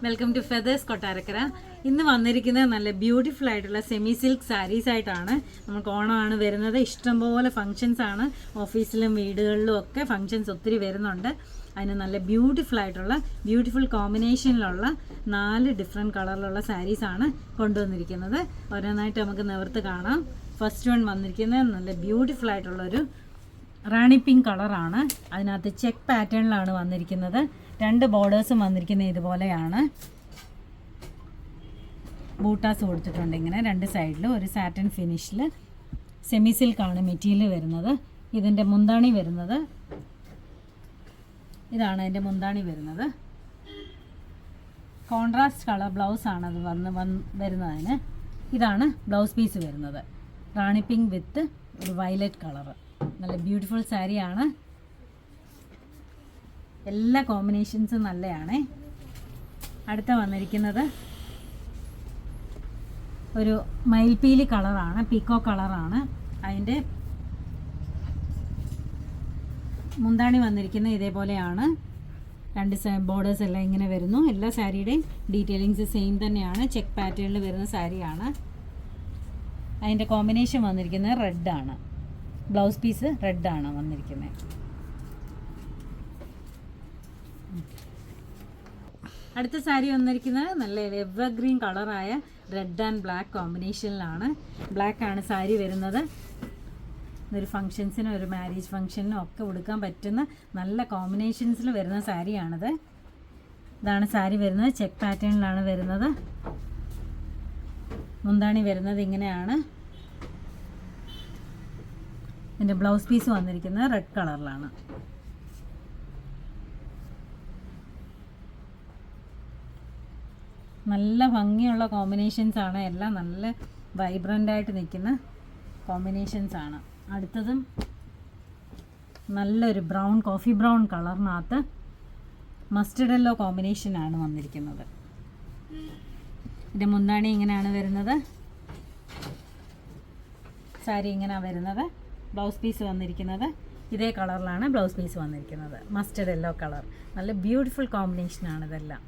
Welcome to feathers Kottarakkara. ഇന്ന് വന്നിരിക്കുന്നത് നല്ല ബ്യൂട്ടിഫുൾ ആയിട്ടുള്ള സെമി സിൽക്ക് സാരീസ് ആയിട്ടാണ്. നമുക്ക് ഓണമാണ് വരുന്നത്, ഇഷ്ടംപോലെ ഫങ്ഷൻസ് ആണ്. ഓഫീസിലും വീടുകളിലും ഒക്കെ ഫങ്ഷൻസ് ഒത്തിരി വരുന്നുണ്ട്. അതിന് നല്ല ബ്യൂട്ടിഫുൾ കോമ്പിനേഷനിലുള്ള 4 ഡിഫറെൻറ്റ് കളറിലുള്ള സാരീസാണ് കൊണ്ടുവന്നിരിക്കുന്നത്. ഓരോന്നായിട്ട് നമുക്ക് നിവർത്ത് കാണാം. ഫസ്റ്റ് വൺ വന്നിരിക്കുന്നത് നല്ല ബ്യൂട്ടിഫുൾ ആയിട്ടുള്ളൊരു റാണി പിങ്ക് കളറാണ്. അതിനകത്ത് ചെക്ക് പാറ്റേണിലാണ് വന്നിരിക്കുന്നത്. 2 ബോർഡേഴ്സും വന്നിരിക്കുന്നത് ഇതുപോലെയാണ്. ബൂട്ടാസ് കൊടുത്തിട്ടുണ്ട് ഇങ്ങനെ 2 സൈഡിലും. ഒരു സാറ്റൻ ഫിനിഷിൽ സെമി സിൽക്കാണ് മെറ്റീരിയൽ വരുന്നത്. ഇതിൻ്റെ മുന്താണി വരുന്നത് ഇതാണ്. അതിൻ്റെ മുന്താണി വരുന്നത് കോൺട്രാസ്റ്റ് കളർ ബ്ലൗസാണ് അത് വരുന്നതിന്. ഇതാണ് ബ്ലൗസ് പീസ് വരുന്നത്. റാണി പിങ്ക് വിത്ത് ഒരു വയലറ്റ് കളറ്. നല്ല ബ്യൂട്ടിഫുൾ സാരിയാണ്. എല്ലാ കോമ്പിനേഷൻസും നല്ലതാണ്. അടുത്ത വന്നിരിക്കുന്നത് ഒരു മയിൽപ്പീലി കളറാണ്, പീക്കോ കളറാണ്. അതിൻ്റെ മുന്താണി വന്നിരിക്കുന്നത് ഇതേപോലെയാണ്. 2 ബോർഡേഴ്സ് എല്ലാം ഇങ്ങനെ വരുന്നു. എല്ലാ സാരിയുടെയും ഡീറ്റെയിലിങ്സ് സെയിം തന്നെയാണ്. ചെക്ക് പാറ്റേണിൽ വരുന്ന സാരിയാണ്. അതിൻ്റെ കോമ്പിനേഷൻ വന്നിരിക്കുന്നത് റെഡാണ്. ബ്ലൗസ് പീസ് റെഡാണ് വന്നിരിക്കുന്നത്. അടുത്ത സാരി വന്നിരിക്കുന്നത് നല്ല എവർഗ്രീൻ കളറായ റെഡ് ആൻഡ് ബ്ലാക്ക് കോമ്പിനേഷനിലാണ്. ബ്ലാക്ക് ആണ് സാരി വരുന്നത്. ഒരു ഫങ്ഷൻസിനും ഒരു മാരേജ് ഫങ്ഷനും ഒക്കെ ഉടുക്കാൻ പറ്റുന്ന നല്ല കോമ്പിനേഷൻസിൽ വരുന്ന സാരിയാണിത്. ഇതാണ് സാരി വരുന്നത്. ചെക്ക് പാറ്റേണിലാണ് വരുന്നത്. മുന്താണി വരുന്നത് ഇങ്ങനെയാണ്. ഇതിൻ്റെ ബ്ലൗസ് പീസ് വന്നിരിക്കുന്നത് റെഡ് കളറിലാണ്. നല്ല ഭംഗിയുള്ള കോമ്പിനേഷൻസ് ആണ്. എല്ലാം നല്ല വൈബ്രൻ്റ് ആയിട്ട് നിൽക്കുന്ന കോമ്പിനേഷൻസ് ആണ്. അടുത്തതും നല്ലൊരു കോഫി ബ്രൗൺ കളറിനകത്ത് മസ്റ്റർഡ് യെല്ലോ കോമ്പിനേഷനാണ് വന്നിരിക്കുന്നത്. ഇതിൻ്റെ മുന്താണി ഇങ്ങനെയാണ് വരുന്നത്. സാരി ഇങ്ങനെയാണ് വരുന്നത്. ബ്ലൗസ് പീസ് വന്നിരിക്കുന്നത് ഇതേ കളറിലാണ് ബ്ലൗസ് പീസ് വന്നിരിക്കുന്നത്. Mustard yellow colour. നല്ല ബ്യൂട്ടിഫുൾ കോമ്പിനേഷനാണ് ഇതെല്ലാം.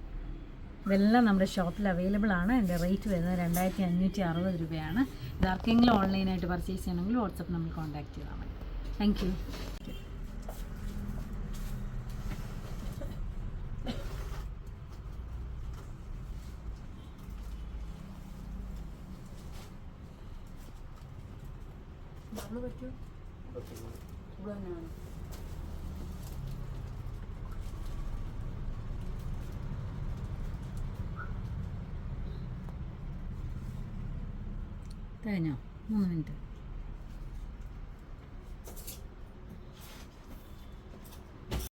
നമ്മുടെ ഷോപ്പിൽ അവൈലബിൾ ആണ്. എൻ്റെ റേറ്റ് വരുന്നത് 2560 രൂപയാണ്. ഇത് ആർക്കെങ്കിലും ഓൺലൈനായിട്ട് പർച്ചേസ് ചെയ്യണമെങ്കിൽ വാട്സപ്പ് നമ്മൾ കോൺടാക്ട് ചെയ്താൽ മതി. Thank you. കഴിഞ്ഞോ? 3 മിനിറ്റ്.